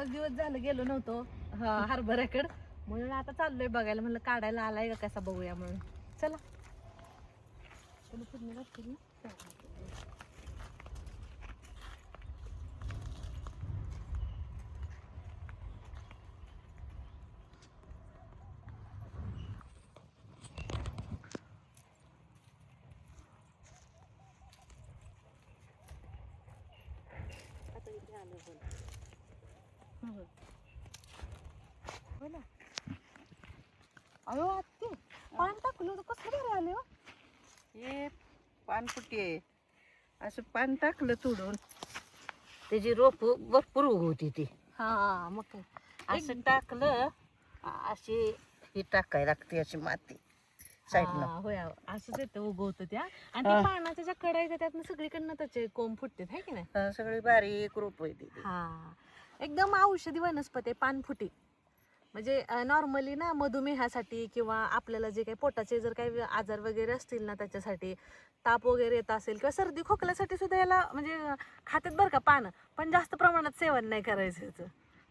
4-5 दिवस झालं गेलो नव्हतो हरभऱ्याकडं, म्हणून आता चाललोय बघायला. म्हणलं काढायला आलाय का कसा बघूया म्हणून. चला तुला पूर्ण लागतील ना. हो ना. अयो आत्ते, पान टाकलं होतं कसं बरं आले हो. हे पानपुटी आहे. असं पान टाकलं तोडून त्याची रोप भरपूर होती ती. हा मग काय असं टाकलं अशी ही टाकाय लागते अशी माती साईडनं. होय असंच येतं उगवतं त्या. आणि ते पानाच्या ज्या कडा येतात त्यातनं सगळीकडनं त्याचे कोंब फुटते है की नाही. सगळी बारीक रोप आहे ती. हा एकदम औषधी वनस्पती आहे पानफुटी. म्हणजे नॉर्मली ना मधुमेहासाठी किंवा आपल्याला जे काही पोटाचे जर काही आजार वगैरे असतील ना त्याच्यासाठी, ताप वगैरे येत असेल किंवा सर्दी खोकल्यासाठी सुद्धा याला म्हणजे खात्यात बरं का पानं, पण जास्त प्रमाणात सेवन नाही करायचं याचं.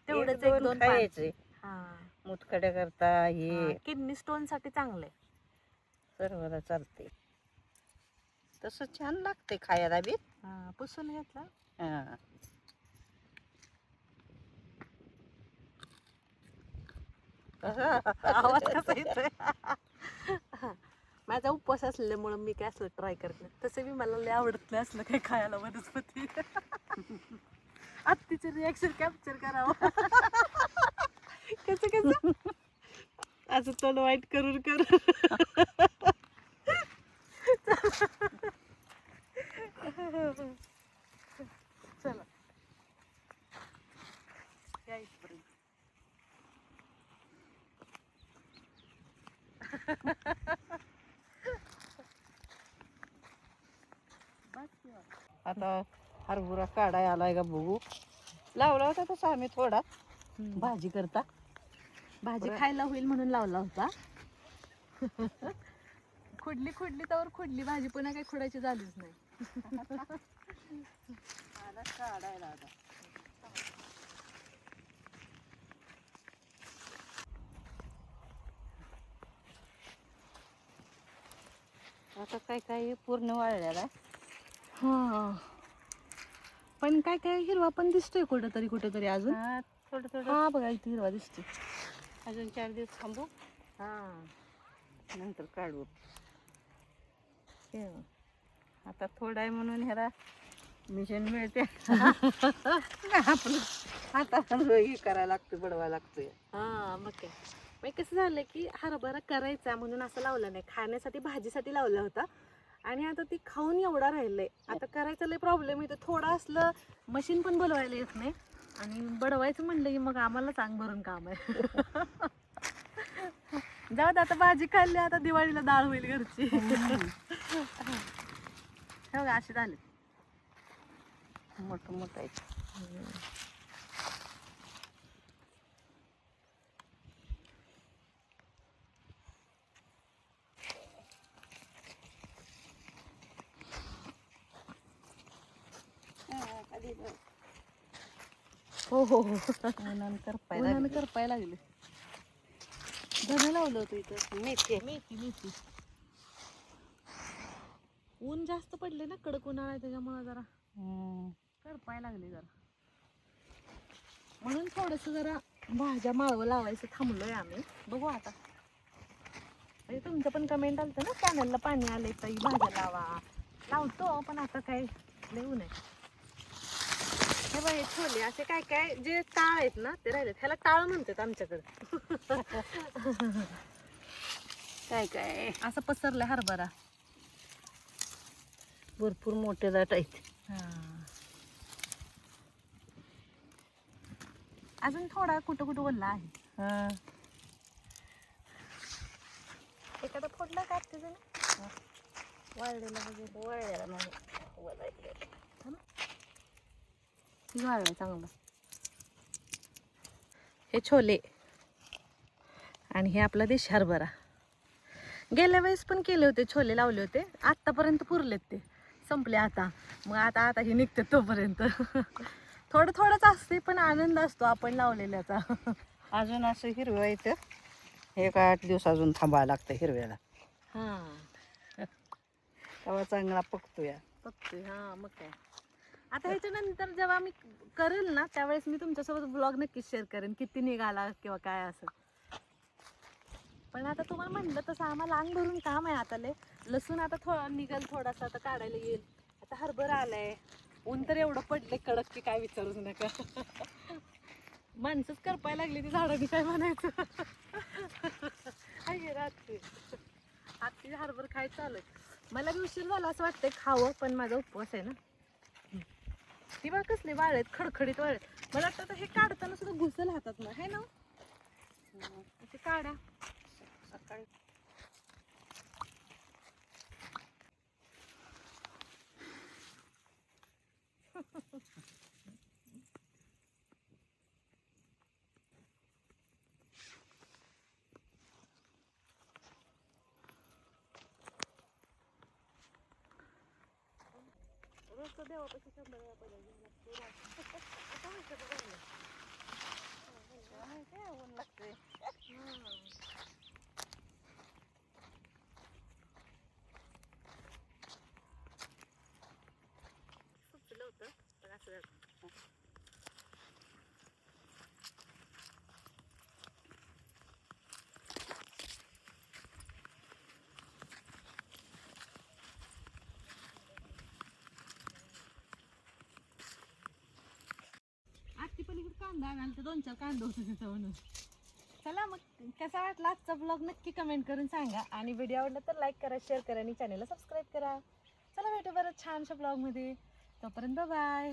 तेवढंच 1-2 खायचे. हा मुतखड्या करता हे किडनी स्टोन साठी चांगलं आहे. सर्वाला चालते. तसं छान लागते खायला बी. पुसून घेतलं. हा आवाज कसा येतोय. माझा उपवास असल्यामुळं मी काय असलं ट्राय करते. तसं मी मला लय आवडत नाही असलं काही खायला वनस्पती. आत्तीचं रिॲक्शन कॅप्चर करावं. कसं कसं असं तोंड वाईट करून करून. चला या इथपर्यंत. आता हरभरा काढाय आलाय का बघू. लावला होता तसा आम्ही थोडा भाजी करता. भाजी खायला होईल म्हणून लावला होता. खुडली तर खुडली भाजी, पुन्हा काही खुडायची झालीच नाही. काढायला आता काय काय पूर्ण वाळलेला आहे. हा पण काय काय हिरवा पण दिसतोय कुठेतरी अजून. थोडं थोडं. हा बघा इथे हिरवा दिसतोय. अजून 4 दिवस थांबू, नंतर काढू. आता थोडा आहे म्हणून ह्याला मिशन मिळते. आपलं आता हे करायला लागतं, बडवायला लागतोय. मग काय मग कसं झालं की हरभरा करायचा म्हणून असं लावलं नाही, खाण्यासाठी भाजीसाठी लावला होता. आणि आता ती खाऊन एवढा राहिलंय. आता करायचं लय प्रॉब्लेम येतो. थोडं असलं मशीन पण बोलवायला येत नाही, आणि बडवायचं म्हणलं की मग आम्हाला चांग भरून काम आहे. जाऊ दे आता भाजी खाल्ली, आता दिवाळीला डाळ होईल घरची. हे बघा असे झाले मोठं मोठं आहे. हो हो हो उन्हानं करपाय लागले. धन लावलं होतं इथं. मेथी मेथी ऊन जास्त पडले ना, कडक उन्हाळा आहे त्याच्यामुळे जरा करपाय लागले जरा. म्हणून थोडस जरा भाज्या माळवं लावायचं थांबलोय आम्ही. बघू आता. म्हणजे तुमचं पण कमेंट आलतं ना चॅनलला पाणी आले ताई भाज्या लावा. लावतो पण आता काय लिहू नये. हे बघ हे छोले असे काय काय जे टाळ आहेत ना ते राहिले. ह्याला टाळ म्हणतात आमच्याकडे. काय काय असं पसरलं हरभरा. भरपूर मोठे दाट आहेत. अजून थोडा कुठं वल्ला आहे. एखादा फोडला का तुझं वाळलेला वगैरे. वळलेला नाही, वाळला चांगला. हे छोले आणि हे आपला देशी हरभरा. गेल्या वेळेस पण केले होते छोले, लावले होते. आतापर्यंत पुरलेत ते, संपले आता. मग आता हे निघते तोपर्यंत. थोडं थोडंच असते पण आनंद असतो आपण लावलेल्याचा. अजून असं हिरवं येतं, एक 8 दिवस अजून थांबायला लागतं हिरव्याला, हा तेव्हा चांगला पकतो या. बघतोय. हा मग काय, आता ह्याच्यानंतर जेव्हा मी करेल ना त्यावेळेस मी तुमच्यासोबत ब्लॉग नक्कीच शेअर करेन किती निघाला किंवा काय असं. पण आता तुम्हाला म्हटलं तसं आम्हाला अंग भरून काम आहे आता लय. लसूण आता निघेल थोडासा, आता काढायला येईल. आता हरभरा आलाय, ऊन तर एवढं पडले कडक की काय विचारूच नका. माणसंच करपायला लागली ती झाडांनी, काय म्हणायचं. आहे रात्री आत्ती हरभर खाय चालू आहे. मला बी उशीर झाला असं वाटतंय खावं, पण माझा उपवास आहे ना. ती बघ कसली वाळ आहेत, खडखडीत वाळ आहेत. मला वाटतं आता हे काढताना सुद्धा घुसल हातात ना, है ना ते काढा सकाळी रोजचं देवापाशी 100 वेळा पडायचं. आता माहिती का बघायला? काय ऊन लागतंय. सुचलं होतं पण असं झालं. आत्ती पलीकडे कांदा आणायला तर 2-4 कांदा होतं तिथं म्हणून. चला मग, कसा वाटला आजचा ब्लॉग नक्की कमेंट करून सांगा. आणि व्हिडिओ आवडला तर लाईक करा, शेअर करा आणि चॅनलला सबस्क्राईब करा. चला भेटू बरं छानशा ब्लॉगमध्ये. तोपर्यंत बाय.